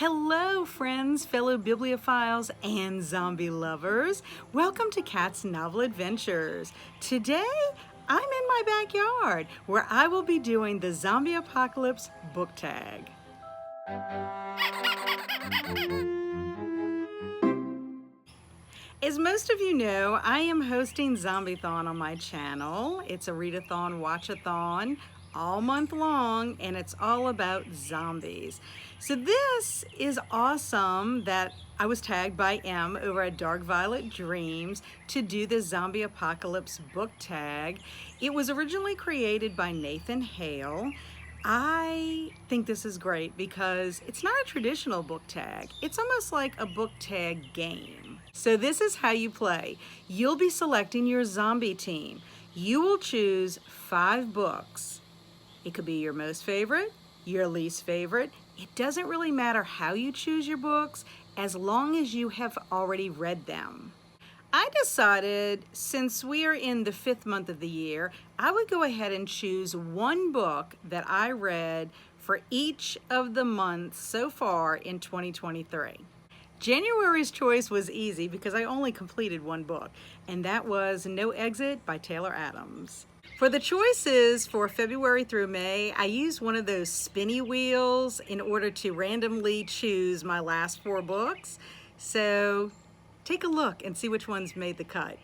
Hello friends, fellow bibliophiles and zombie lovers. Welcome to Kat's Novel Adventures. Today, I'm in my backyard where I will be doing the Zombie Apocalypse book tag. As most of you know, I am hosting Zombiethon on my channel. It's a readathon, watchathon, all month long, and it's all about zombies. So this is awesome that I was tagged by M over at Dark Violet Dreams to do the Zombie Apocalypse book tag. It was originally created by Nathan Hale. I think this is great because it's not a traditional book tag. It's almost like a book tag game. So this is how you play. You'll be selecting your zombie team. You will choose 5 books. It could be your most favorite, your least favorite. It doesn't really matter how you choose your books as long as you have already read them. I decided since we are in the 5th month of the year, I would go ahead and choose one book that I read for each of the months so far in 2023. January's choice was easy because I only completed one book, and that was No Exit by Taylor Adams. For the choices for February through May, I used one of those spinny wheels in order to randomly choose my last 4 books. So take a look and see which ones made the cut.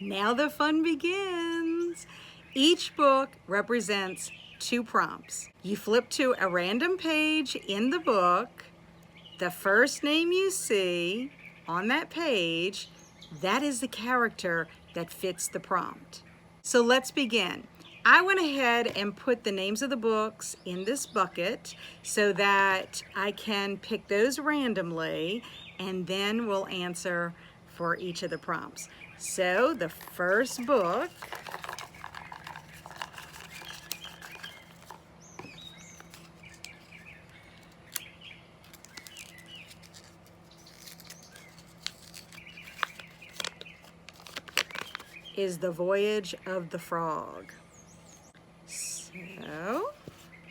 Now the fun begins. Each book represents 2 prompts. You flip to a random page in the book. The first name you see on that page, that is the character that fits the prompt. So let's begin. I went ahead and put the names of the books in this bucket so that I can pick those randomly, and then we'll answer for each of the prompts. So the first book is The Voyage of the Frog. So,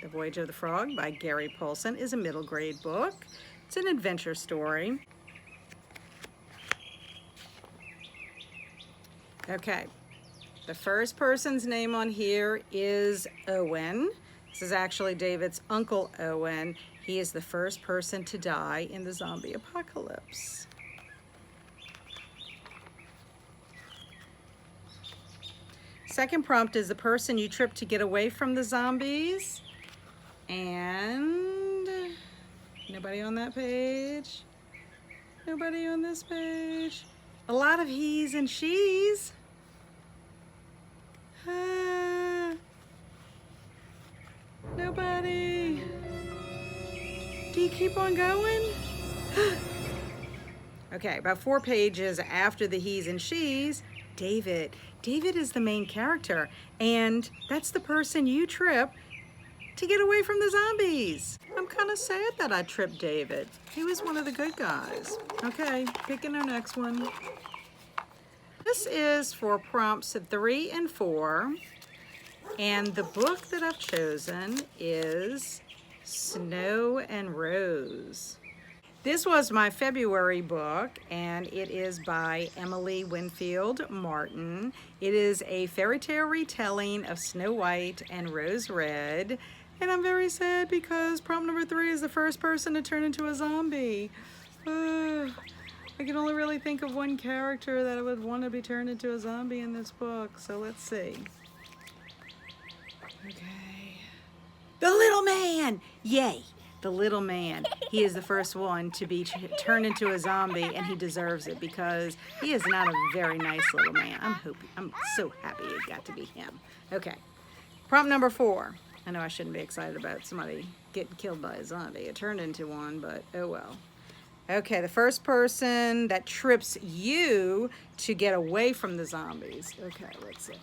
The Voyage of the Frog by Gary Paulson is a middle grade book. It's an adventure story. Okay, the first person's name on here is Owen. This is actually David's Uncle Owen. He is the first person to die in the zombie apocalypse. Second prompt is the person you trip to get away from the zombies. And nobody on that page. Nobody on this page. A lot of he's and she's. Nobody. Do you keep on going? Okay, about 4 pages after the he's and she's, David. David is the main character, and that's the person you trip to get away from the zombies. I'm kind of sad that I tripped David. He was one of the good guys. Okay, picking our next one. This is for prompts 3 and 4, and the book that I've chosen is Snow and Rose. This was my February book, and it is by Emily Winfield Martin. It is a fairy tale retelling of Snow White and Rose Red. And I'm very sad because prompt number 3 is the first person to turn into a zombie. I can only really think of one character that I would want to be turned into a zombie in this book. So let's see. Okay. The little man! Yay! The little man. He is the first one to be turned into a zombie, and he deserves it because he is not a very nice little man. I'm so happy it got to be him. Okay. Prompt number 4. I know I shouldn't be excited about somebody getting killed by a zombie. It turned into one, but oh well. Okay, the first person that trips you to get away from the zombies. Okay, let's see.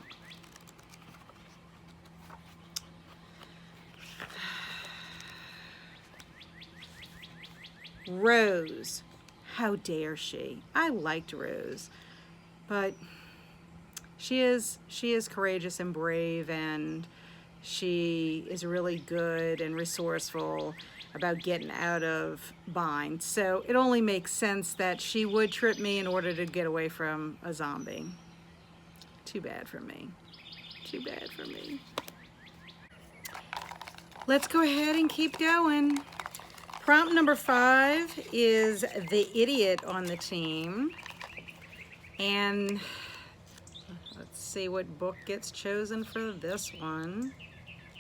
Rose. How dare she? I liked Rose, but she is courageous and brave, and she is really good and resourceful about getting out of binds. So it only makes sense that she would trip me in order to get away from a zombie. Too bad for me. Too bad for me. Let's go ahead and keep going. Prompt number 5 is the idiot on the team. And let's see what book gets chosen for this one.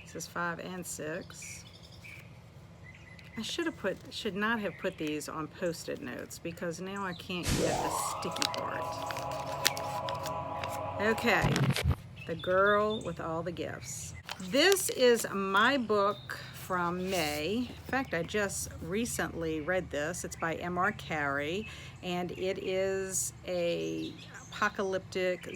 This is 5 and 6. I should not have put these on Post-it notes because now I can't get the sticky part. Okay, The Girl with All the Gifts. This is my book from May. In fact, I just recently read this. It's by M.R. Carey, and it is a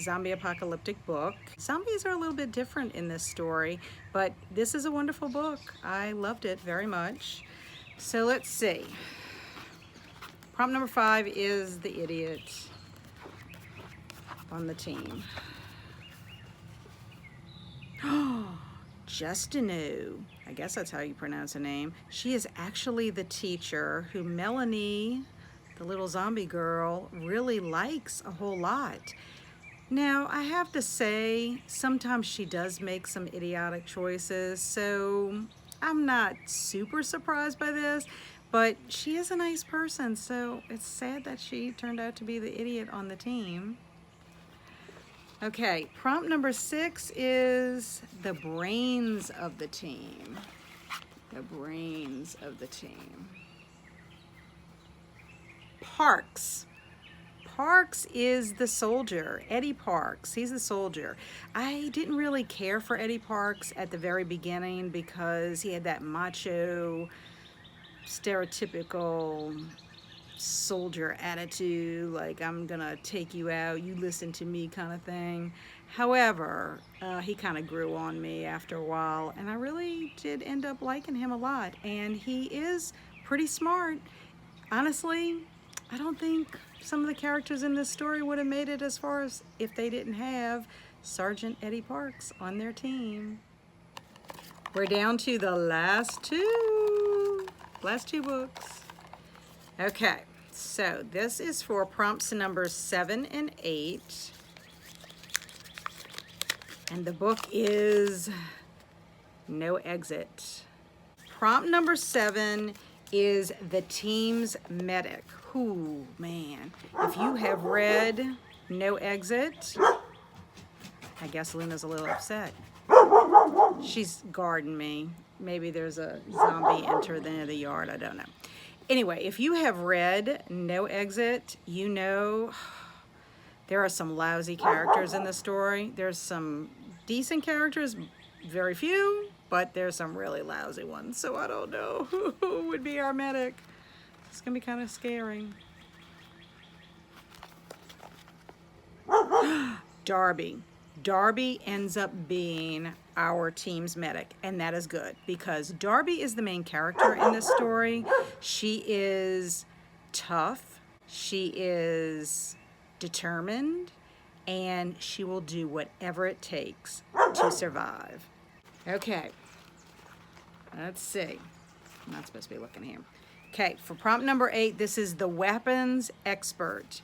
zombie apocalyptic book. Zombies are a little bit different in this story, but this is a wonderful book. I loved it very much. So let's see. Prompt number 5 is the idiot on the team. Justino, I guess that's how you pronounce her name. She is actually the teacher who Melanie, the little zombie girl, really likes a whole lot. Now, I have to say, sometimes she does make some idiotic choices, so I'm not super surprised by this, but she is a nice person, so it's sad that she turned out to be the idiot on the team. Okay, prompt number 6 is the brains of the team. The brains of the team. Parks. Parks is the soldier, Eddie Parks. He's the soldier. I didn't really care for Eddie Parks at the very beginning because he had that macho, stereotypical soldier attitude, like I'm gonna take you out, you listen to me kind of thing. However, he kind of grew on me after a while, and I really did end up liking him a lot, and he is pretty smart. Honestly, I don't think some of the characters in this story would have made it as far as if they didn't have Sergeant Eddie Parks on their team. We're down to the last two books. Okay, so this is for prompts numbers 7 and 8. And the book is No Exit. Prompt number 7 is the team's medic. Ooh, man. If you have read No Exit, I guess Luna's a little upset. She's guarding me. Maybe there's a zombie enter the yard, I don't know. Anyway, if you have read No Exit, you know there are some lousy characters in the story. There's some decent characters, very few, but there's some really lousy ones. So I don't know who would be our medic. It's gonna be kind of scary. Darby. Darby ends up being our team's medic, and that is good because Darby is the main character in this story. She is tough, she is determined, and she will do whatever it takes to survive. Okay, let's see. I'm not supposed to be looking here. Okay, for prompt number 8, this is the weapons expert.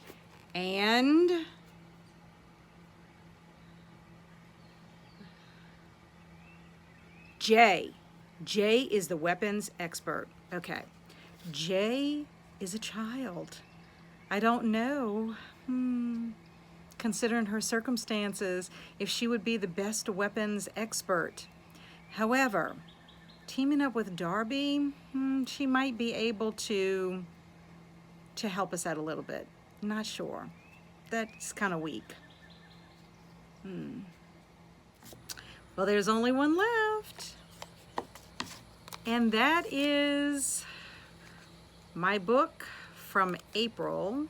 And Jay. Jay is the weapons expert. Okay, Jay is a child. I don't know, considering her circumstances, if she would be the best weapons expert. However, teaming up with Darby, she might be able to help us out a little bit. Not sure. That's kind of weak. Well, there's only one left. And that is my book from April.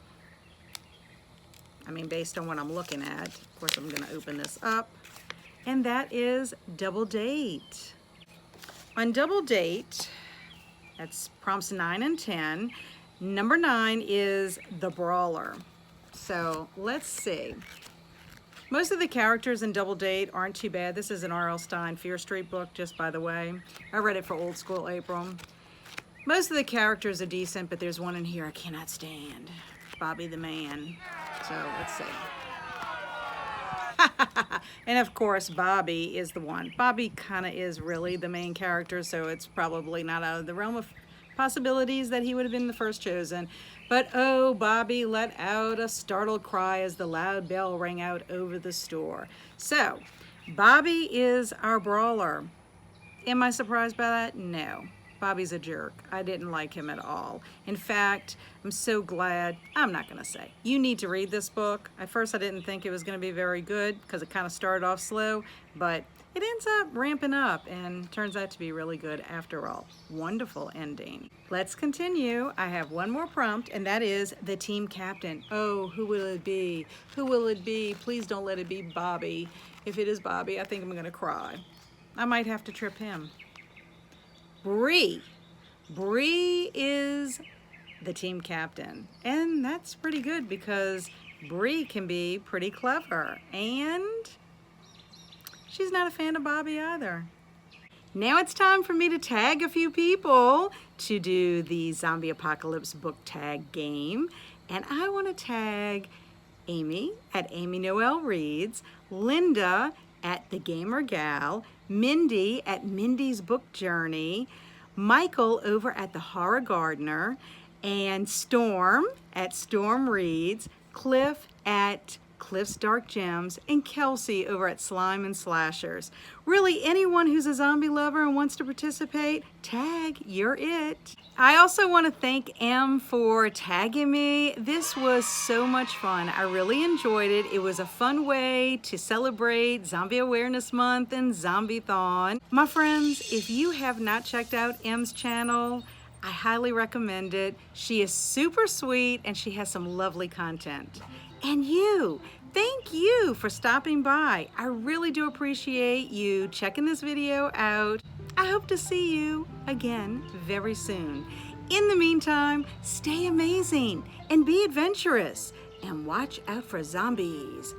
I mean, based on what I'm looking at. Of course, I'm going to open this up. And that is Double Date. On Double Date, that's prompts 9 and 10. Number 9 is the Brawler. So let's see. Most of the characters in Double Date aren't too bad. This is an R.L. Stine Fear Street book, just by the way. I read it for Old School April. Most of the characters are decent, but there's one in here I cannot stand. Bobby the Man. So let's see. And of course, Bobby is the one. Bobby kind of is really the main character, so it's probably not out of the realm of possibilities that he would have been the first chosen. But oh, Bobby let out a startled cry as the loud bell rang out over the store. So, Bobby is our brawler. Am I surprised by that? No. Bobby's a jerk. I didn't like him at all. In fact, I'm so glad. I'm not going to say. You need to read this book. At first, I didn't think it was going to be very good because it kind of started off slow, but it ends up ramping up and turns out to be really good after all. Wonderful ending. Let's continue. I have one more prompt, and that is the team captain. Oh, who will it be? Who will it be? Please don't let it be Bobby. If it is Bobby, I think I'm going to cry. I might have to trip him. Bree. Bree is the team captain. And that's pretty good because Bree can be pretty clever. And she's not a fan of Bobby either. Now it's time for me to tag a few people to do the Zombie Apocalypse book tag game. And I want to tag Amy at Amy Noel Reads, Linda at The Gamer Gal, Mindy at Mindy's Book Journey, Michael over at The Horror Gardener, and Storm at Storm Reads, Cliff at Cliff's Dark Gems, and Kelsey over at Slime and Slashers. Really, anyone who's a zombie lover and wants to participate, tag, you're it. I also want to thank Em for tagging me. This was so much fun. I really enjoyed it. It was a fun way to celebrate Zombie Awareness Month and Zombiethon. My friends, if you have not checked out Em's channel, I highly recommend it. She is super sweet and she has some lovely content. And you, thank you for stopping by. I really do appreciate you checking this video out. I hope to see you again very soon. In the meantime, stay amazing and be adventurous and watch out for zombies.